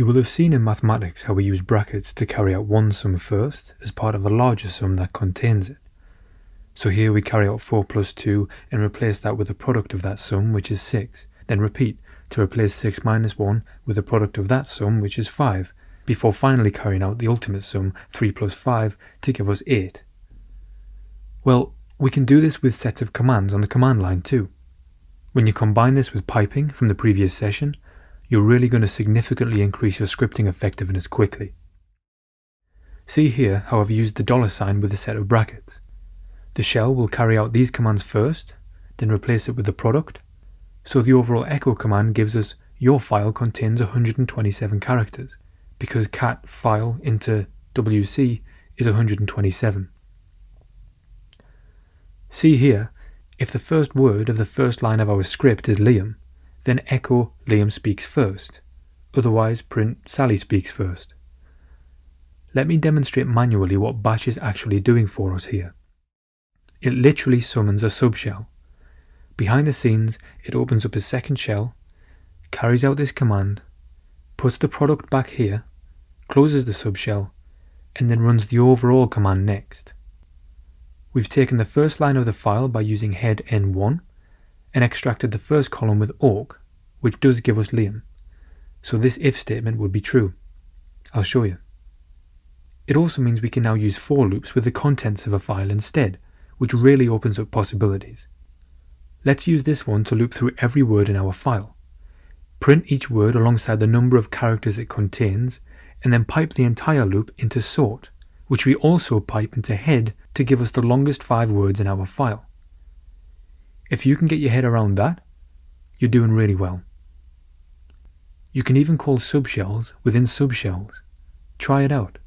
You will have seen in mathematics how we use brackets to carry out one sum first as part of a larger sum that contains it. So here we carry out 4 plus 2 and replace that with the product of that sum, which is 6. Then repeat to replace 6 minus 1 with the product of that sum, which is 5, before finally carrying out the ultimate sum, 3 plus 5, to give us 8. Well, we can do this with sets of commands on the command line too. When you combine this with piping from the previous session, you're really going to significantly increase your scripting effectiveness quickly. See here how I've used the $sign with a set of brackets. The shell will carry out these commands first, then replace it with the product. So the overall echo command gives us your file contains 127 characters, because cat file into wc is 127. See here, if the first word of the first line of our script is Liam, then echo Liam speaks first, otherwise print Sally speaks first. Let me demonstrate manually what bash is actually doing for us here. It literally summons a subshell. Behind the scenes, it opens up a second shell, carries out this command, puts the product back here, closes the subshell, and then runs the overall command next. We've taken the first line of the file by using head n1 and extracted the first column with awk, which does give us Liam. So this if statement would be true. I'll show you. It also means we can now use for loops with the contents of a file instead, which really opens up possibilities. Let's use this one to loop through every word in our file. Print each word alongside the number of characters it contains, and then pipe the entire loop into sort, which we also pipe into head to give us the longest 5 words in our file. If you can get your head around that, you're doing really well. You can even call subshells within subshells. Try it out.